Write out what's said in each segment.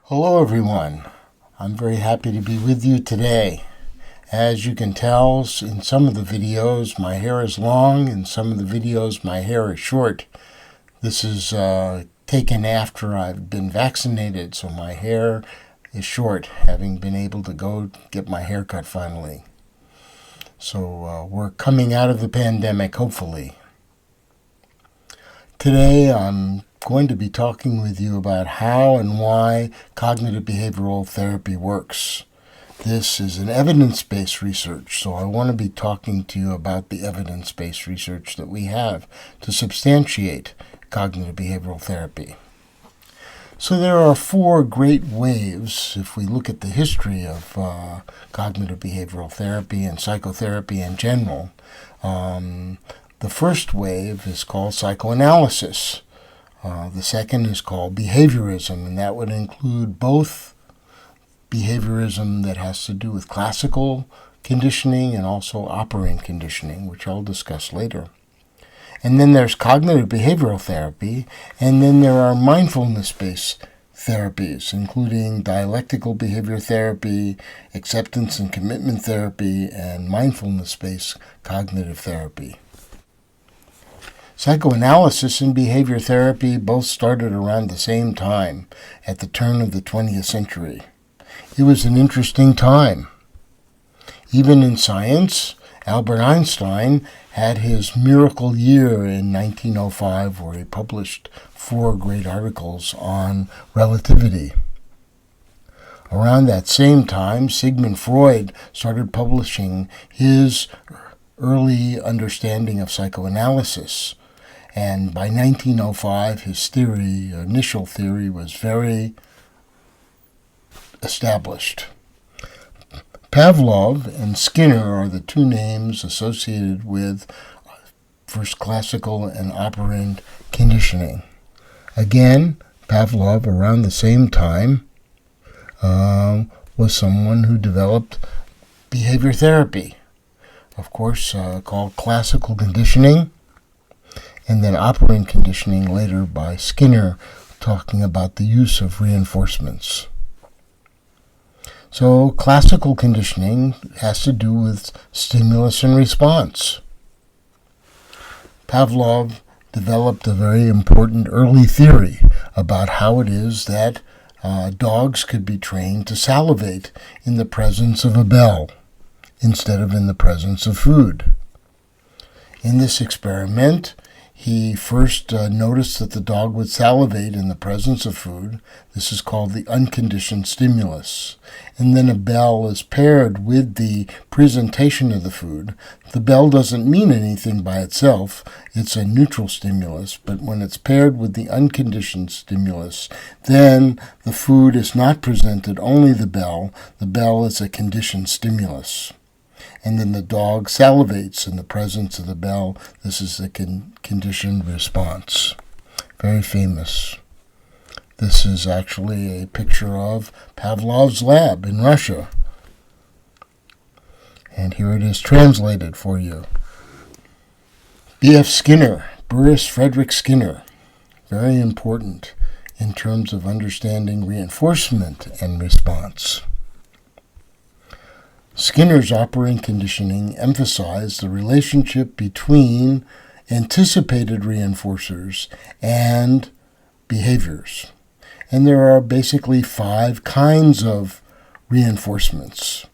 Hello everyone. I'm very happy to be with you today. As you can tell in some of the videos, my hair is long. In some of the videos, my hair is short. This is taken after I've been vaccinated, so my hair is short, having been able to go get my hair cut finally. So we're coming out of the pandemic, hopefully. Today I'm going to be talking with you about how and why cognitive behavioral therapy works. This is an evidence-based research, so I want to be talking to you about the evidence-based research that we have to substantiate cognitive behavioral therapy. So there are four great waves if we look at the history of cognitive behavioral therapy and psychotherapy in general. The first wave is called psychoanalysis. The second is called behaviorism, and that would include both behaviorism that has to do with classical conditioning and also operant conditioning, which I'll discuss later. And then there's cognitive behavioral therapy, and then there are mindfulness-based therapies, including dialectical behavior therapy, acceptance and commitment therapy, and mindfulness-based cognitive therapy. Psychoanalysis and behavior therapy both started around the same time, at the turn of the 20th century. It was an interesting time. Even in science, Albert Einstein had his miracle year in 1905, where he published 4 great articles on relativity. Around that same time, Sigmund Freud started publishing his early understanding of psychoanalysis. And by 1905, his initial theory was very established. Pavlov and Skinner are the two names associated with first classical and operant conditioning. Again, Pavlov, around the same time, was someone who developed behavior therapy, of course, called classical conditioning, and then operant conditioning later by Skinner, talking about the use of reinforcements. So classical conditioning has to do with stimulus and response. Pavlov developed a very important early theory about how it is that dogs could be trained to salivate in the presence of a bell instead of in the presence of food. In this experiment, he first noticed that the dog would salivate in the presence of food. This is called the unconditioned stimulus. And then a bell is paired with the presentation of the food. The bell doesn't mean anything by itself. It's a neutral stimulus. But when it's paired with the unconditioned stimulus, then the food is not presented, only the bell. The bell is a conditioned stimulus. And then the dog salivates in the presence of the bell. This is the conditioned response. Very famous. This is actually a picture of Pavlov's lab in Russia. And here it is translated for you. B.F. Skinner, Boris Frederick Skinner. Very important in terms of understanding reinforcement and response. Skinner's operant conditioning emphasized the relationship between anticipated reinforcers and behaviors. And there are basically 5 kinds of reinforcements: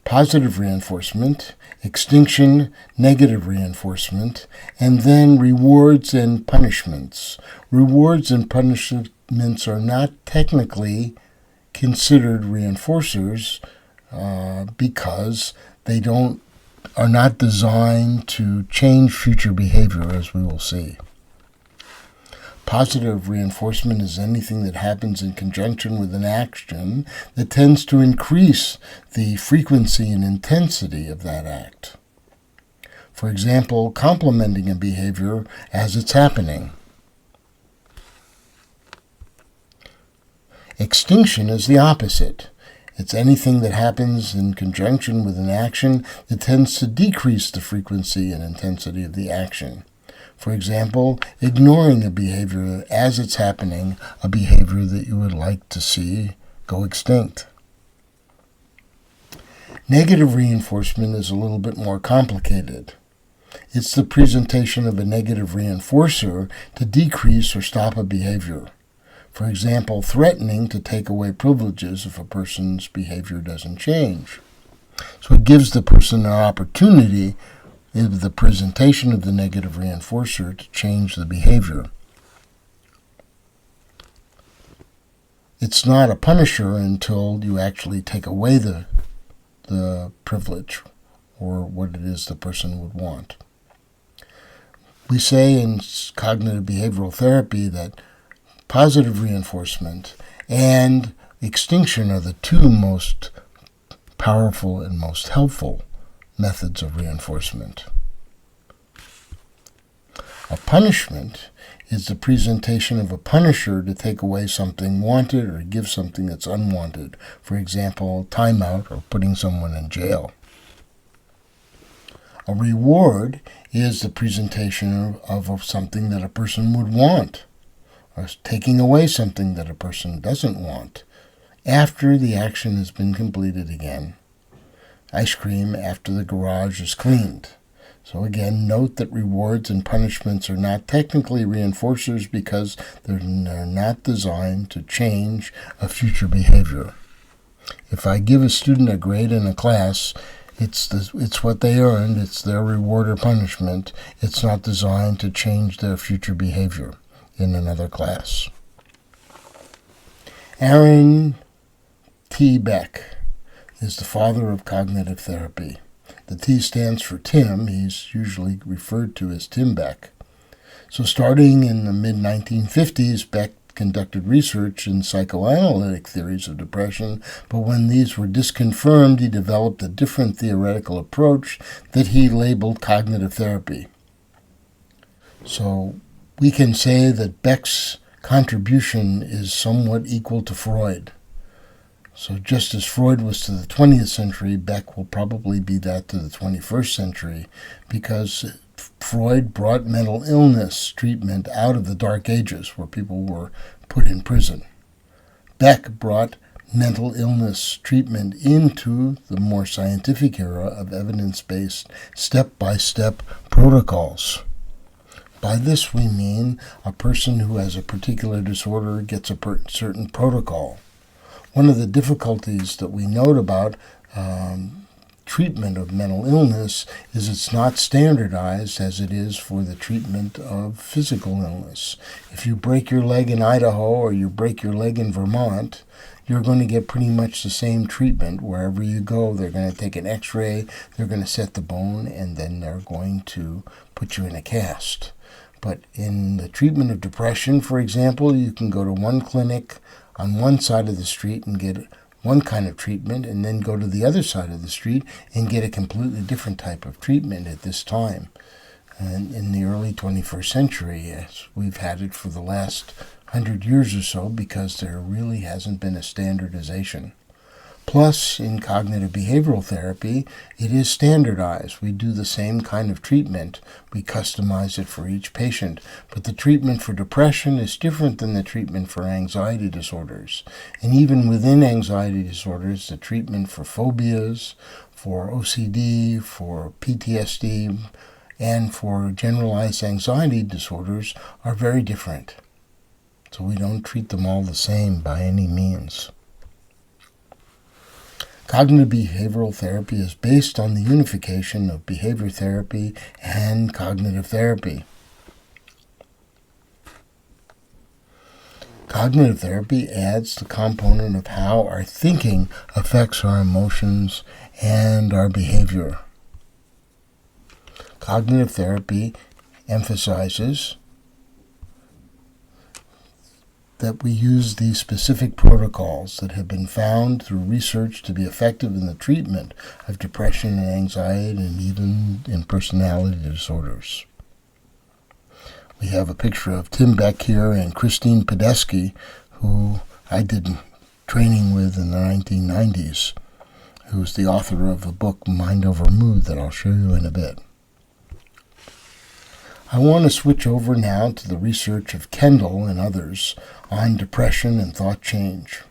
positive reinforcement, extinction, negative reinforcement, and then rewards and punishments. Rewards and punishments are not technically considered reinforcers, because they are not designed to change future behavior, as we will see. Positive reinforcement is anything that happens in conjunction with an action that tends to increase the frequency and intensity of that act. For example, complimenting a behavior as it's happening. Extinction is the opposite. It's anything that happens in conjunction with an action that tends to decrease the frequency and intensity of the action. For example, ignoring a behavior as it's happening, a behavior that you would like to see go extinct. Negative reinforcement is a little bit more complicated. It's the presentation of a negative reinforcer to decrease or stop a behavior. For example, threatening to take away privileges if a person's behavior doesn't change. So it gives the person an opportunity in the presentation of the negative reinforcer to change the behavior. It's not a punisher until you actually take away the privilege or what it is the person would want. We say in cognitive behavioral therapy that positive reinforcement and extinction are the two most powerful and most helpful methods of reinforcement. A punishment is the presentation of a punisher to take away something wanted or give something that's unwanted. For example, timeout or putting someone in jail. A reward is the presentation of something that a person would want, or taking away something that a person doesn't want after the action has been completed again. Ice cream after the garage is cleaned. So again, note that rewards and punishments are not technically reinforcers because they're not designed to change a future behavior. If I give a student a grade in a class, it's what they earned, it's their reward or punishment. It's not designed to change their future behavior in another class. Aaron T. Beck is the father of cognitive therapy. The T stands for Tim. He's usually referred to as Tim Beck. So starting in the mid-1950s, Beck conducted research in psychoanalytic theories of depression, but when these were disconfirmed, he developed a different theoretical approach that he labeled cognitive therapy. So we can say that Beck's contribution is somewhat equal to Freud. So just as Freud was to the 20th century, Beck will probably be that to the 21st century, because Freud brought mental illness treatment out of the Dark Ages, where people were put in prison. Beck brought mental illness treatment into the more scientific era of evidence-based, step-by-step protocols. By this we mean a person who has a particular disorder gets a certain protocol. One of the difficulties that we note about treatment of mental illness is it's not standardized as it is for the treatment of physical illness. If you break your leg in Idaho or you break your leg in Vermont, you're going to get pretty much the same treatment wherever you go. They're going to take an x-ray, they're going to set the bone, and then they're going to put you in a cast. But in the treatment of depression, for example, you can go to one clinic on one side of the street and get one kind of treatment, and then go to the other side of the street and get a completely different type of treatment at this time. And in the early 21st century, as we've had it for the last 100 years or so, because there really hasn't been a standardization. Plus, in cognitive behavioral therapy, it is standardized. We do the same kind of treatment. We customize it for each patient. But the treatment for depression is different than the treatment for anxiety disorders. And even within anxiety disorders, the treatment for phobias, for OCD, for PTSD, and for generalized anxiety disorders are very different. So we don't treat them all the same by any means. Cognitive behavioral therapy is based on the unification of behavior therapy and cognitive therapy. Cognitive therapy adds the component of how our thinking affects our emotions and our behavior. Cognitive therapy emphasizes that we use these specific protocols that have been found through research to be effective in the treatment of depression and anxiety and even in personality disorders. We have a picture of Tim Beck here and Christine Podesky, who I did training with in the 1990s, who's the author of the book Mind Over Mood that I'll show you in a bit. I want to switch over now to the research of Kendall and others on depression and thought change.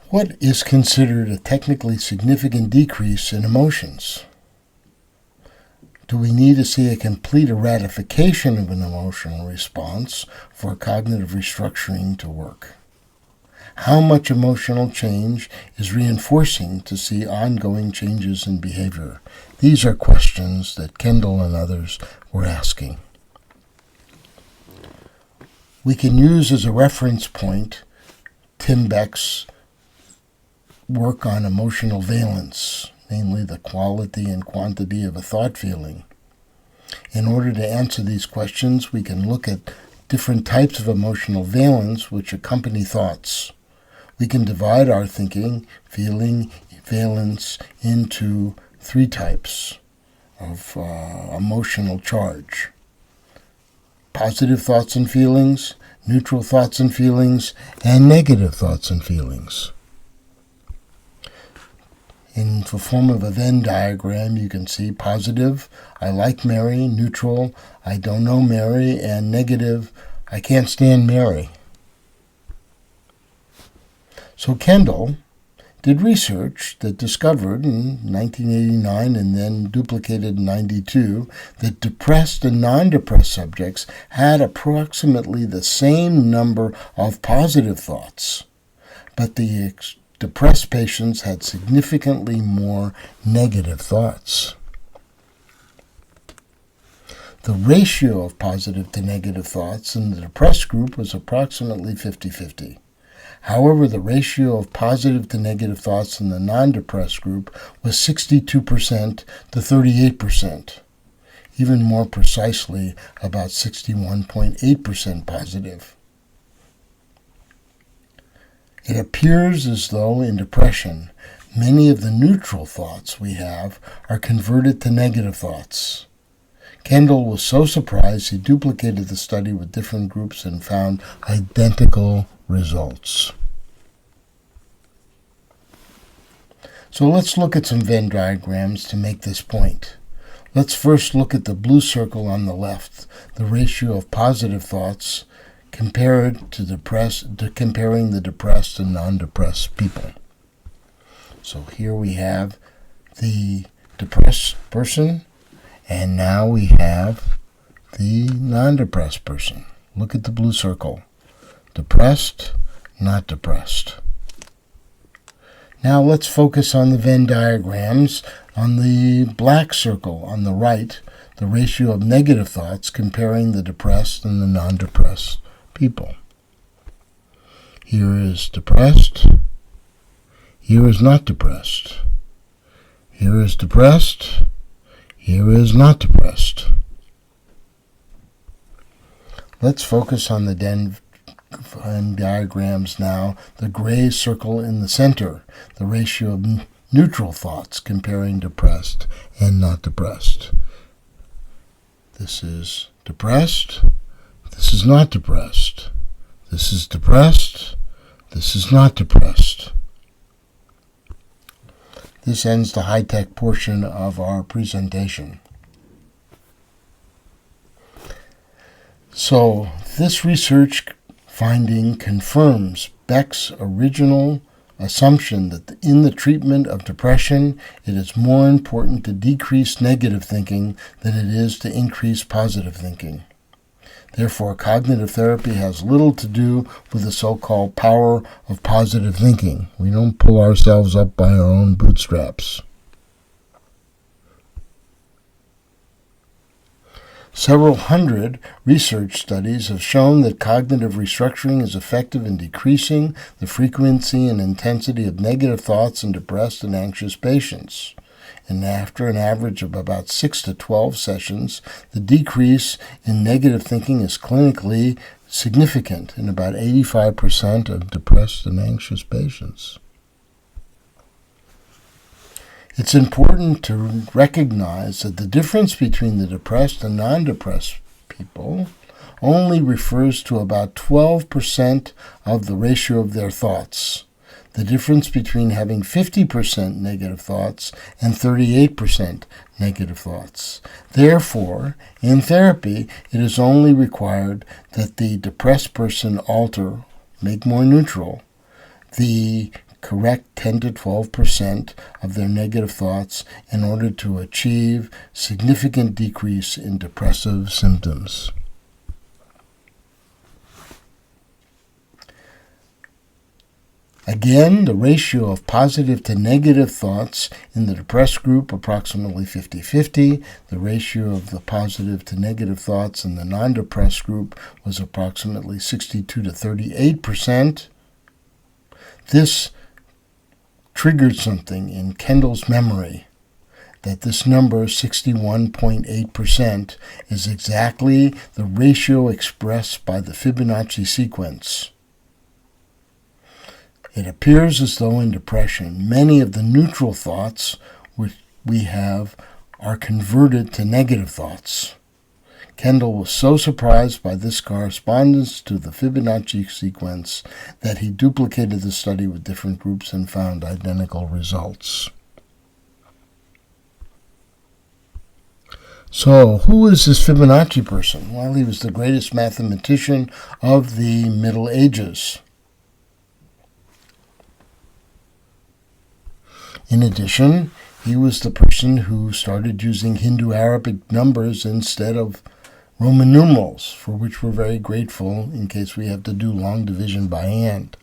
What is considered a technically significant decrease in emotions? Do we need to see a complete eradication of an emotional response for cognitive restructuring to work? How much emotional change is reinforcing to see ongoing changes in behavior? These are questions that Kendall and others were asking. We can use as a reference point Tim Beck's work on emotional valence, namely the quality and quantity of a thought feeling. In order to answer these questions, we can look at different types of emotional valence which accompany thoughts. We can divide our thinking, feeling, valence into three types of emotional charge: positive thoughts and feelings, neutral thoughts and feelings, and negative thoughts and feelings. In the form of a Venn diagram, you can see positive, I like Mary; neutral, I don't know Mary; and negative, I can't stand Mary. So Kendall did research that discovered in 1989 and then duplicated in 92 that depressed and non-depressed subjects had approximately the same number of positive thoughts, but the depressed patients had significantly more negative thoughts. The ratio of positive to negative thoughts in the depressed group was approximately 50-50. However, the ratio of positive to negative thoughts in the non-depressed group was 62% to 38%, even more precisely about 61.8% positive. It appears as though in depression, many of the neutral thoughts we have are converted to negative thoughts. Kendall was so surprised he duplicated the study with different groups and found identical results. So let's look at some Venn diagrams to make this point. Let's first look at the blue circle on the left, the ratio of positive thoughts comparing the depressed and non-depressed people. So here we have the depressed person, and now we have the non-depressed person. Look at the blue circle. Depressed, not depressed. Now let's focus on the Venn diagrams. On the black circle on the right, the ratio of negative thoughts comparing the depressed and the non-depressed people. Here is depressed. Here is not depressed. Here is depressed. Here is not depressed. Let's focus on the Venn diagrams now. The gray circle in the center, the ratio of neutral thoughts comparing depressed and not depressed. This is depressed. This is not depressed. This is depressed. This is not depressed. This ends the high-tech portion of our presentation. So this research finding confirms Beck's original assumption that in the treatment of depression, it is more important to decrease negative thinking than it is to increase positive thinking. Therefore, cognitive therapy has little to do with the so-called power of positive thinking. We don't pull ourselves up by our own bootstraps. Several hundred research studies have shown that cognitive restructuring is effective in decreasing the frequency and intensity of negative thoughts in depressed and anxious patients. And after an average of about 6 to 12 sessions, the decrease in negative thinking is clinically significant in about 85% of depressed and anxious patients. It's important to recognize that the difference between the depressed and non-depressed people only refers to about 12% of the ratio of their thoughts. The difference between having 50% negative thoughts and 38% negative thoughts. Therefore, in therapy, it is only required that the depressed person alter, make more neutral, the correct 10 to 12% of their negative thoughts in order to achieve significant decrease in depressive symptoms. Again, the ratio of positive to negative thoughts in the depressed group, approximately 50-50. The ratio of the positive to negative thoughts in the non-depressed group was approximately 62 to 38%. This triggered something in Kendall's memory, that this number, 61.8%, is exactly the ratio expressed by the Fibonacci sequence. It appears as though in depression, many of the neutral thoughts which we have are converted to negative thoughts. Kendall was so surprised by this correspondence to the Fibonacci sequence that he duplicated the study with different groups and found identical results. So, who is this Fibonacci person? Well, he was the greatest mathematician of the Middle Ages. In addition, he was the person who started using Hindu Arabic numbers instead of Roman numerals, for which we're very grateful in case we have to do long division by hand.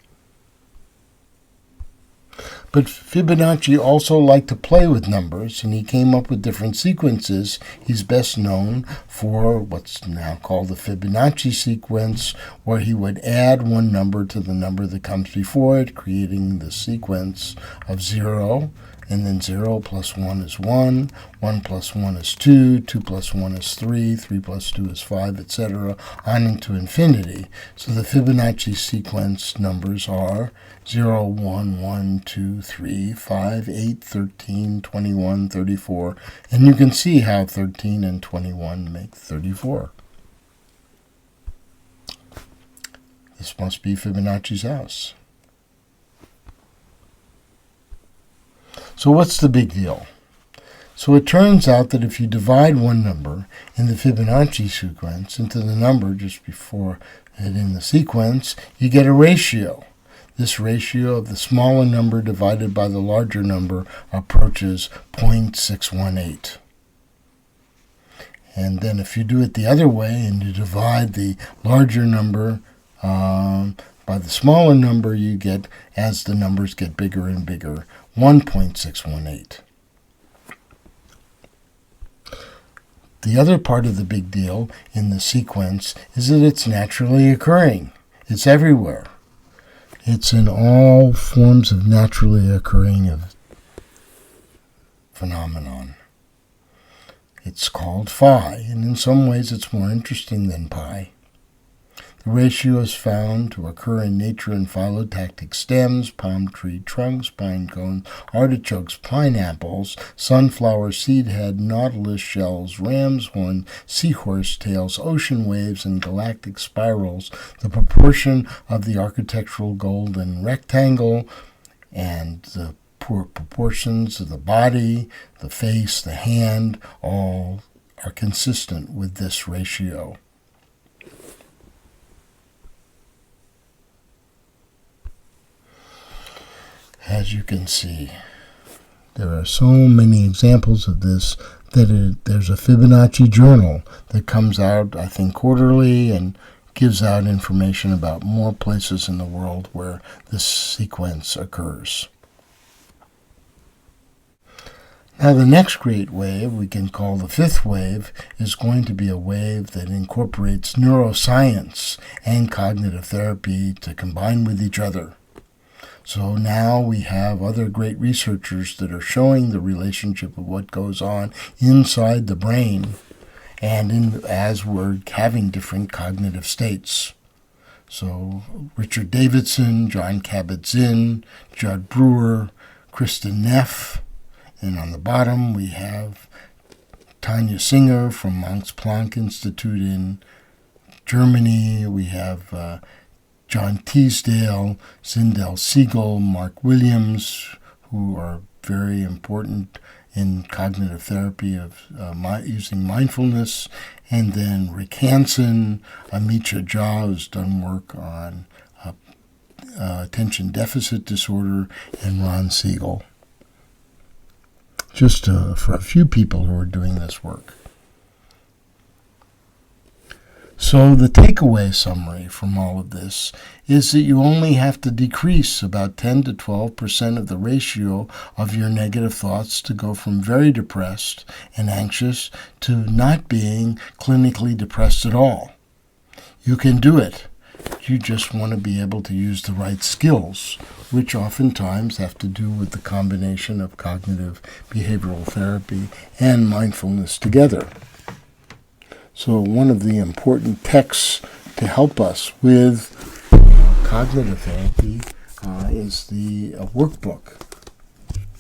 But Fibonacci also liked to play with numbers, and he came up with different sequences. He's best known for what's now called the Fibonacci sequence, where he would add one number to the number that comes before it, creating the sequence of 0, and then 0 plus 1 is 1, 1 plus 1 is 2, 2 plus 1 is 3, 3 plus 2 is 5, etc., on into infinity. So the Fibonacci sequence numbers are 0, 1, 1, 2, 3, 5, 8, 13, 21, 34, and you can see how 13 and 21 make 34. This must be Fibonacci's house. So what's the big deal? So it turns out that if you divide one number in the Fibonacci sequence into the number just before it in the sequence, you get a ratio. This ratio of the smaller number divided by the larger number approaches 0.618. And then if you do it the other way and you divide the larger number by the smaller number, you get, as the numbers get bigger and bigger, 1.618. The other part of the big deal in the sequence is that it's naturally occurring. It's everywhere. It's in all forms of naturally occurring phenomenon. It's called phi, and in some ways it's more interesting than pi. The ratio is found to occur in nature in phylotactic stems, palm tree trunks, pine cones, artichokes, pineapples, sunflower seed head, nautilus shells, ram's horn, seahorse tails, ocean waves, and galactic spirals. The proportion of the architectural golden rectangle and the proportions of the body, the face, the hand, all are consistent with this ratio. As you can see, there are so many examples of this that there's a Fibonacci journal that comes out, I think, quarterly and gives out information about more places in the world where this sequence occurs. Now, the next great wave, we can call the fifth wave, is going to be a wave that incorporates neuroscience and cognitive therapy to combine with each other. So now we have other great researchers that are showing the relationship of what goes on inside the brain and as we're having different cognitive states. So Richard Davidson, John Kabat-Zinn, Judd Brewer, Kristen Neff, and on the bottom we have Tanya Singer from Max Planck Institute in Germany. We have John Teasdale, Zindel Siegel, Mark Williams, who are very important in cognitive therapy of using mindfulness, and then Rick Hansen, Amit Jha, who's done work on attention deficit disorder, and Ron Siegel. Just for a few people who are doing this work. So the takeaway summary from all of this is that you only have to decrease about 10 to 12% of the ratio of your negative thoughts to go from very depressed and anxious to not being clinically depressed at all. You can do it. You just want to be able to use the right skills, which oftentimes have to do with the combination of cognitive behavioral therapy and mindfulness together. So one of the important texts to help us with cognitive therapy is the workbook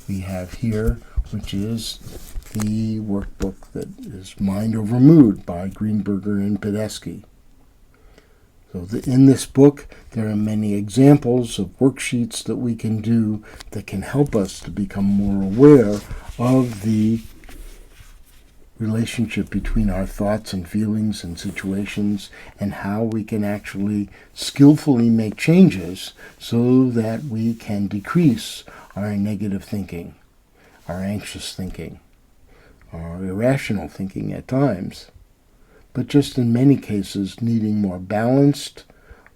we have here, which is the workbook that is Mind Over Mood by Greenberger and Podesky. So in this book, there are many examples of worksheets that we can do that can help us to become more aware of the relationship between our thoughts and feelings and situations, and how we can actually skillfully make changes so that we can decrease our negative thinking, our anxious thinking, our irrational thinking at times, but just in many cases needing more balanced,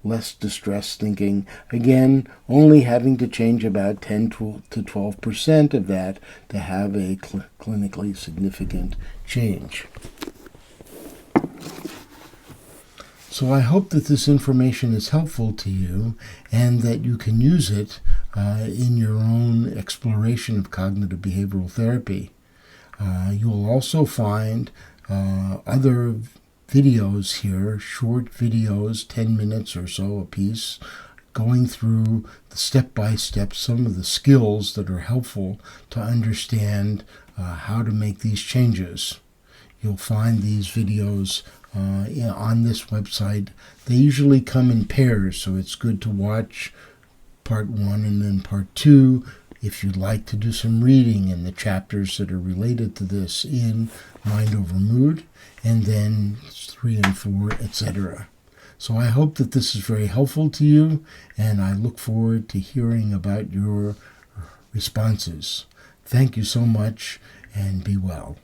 less distressed thinking, again, only having to change about 10 to 12% of that to have a clinically significant change. So I hope that this information is helpful to you and that you can use it in your own exploration of cognitive behavioral therapy. You will also find other videos here, short videos, 10 minutes or so a piece, going through the step-by-step, some of the skills that are helpful to understand how to make these changes. You'll find these videos on this website. They usually come in pairs, so it's good to watch part 1 and then part 2 if you'd like to do some reading in the chapters that are related to this in Mind Over Mood, and then 3 and 4, etc. So I hope that this is very helpful to you, and I look forward to hearing about your responses. Thank you so much, and be well.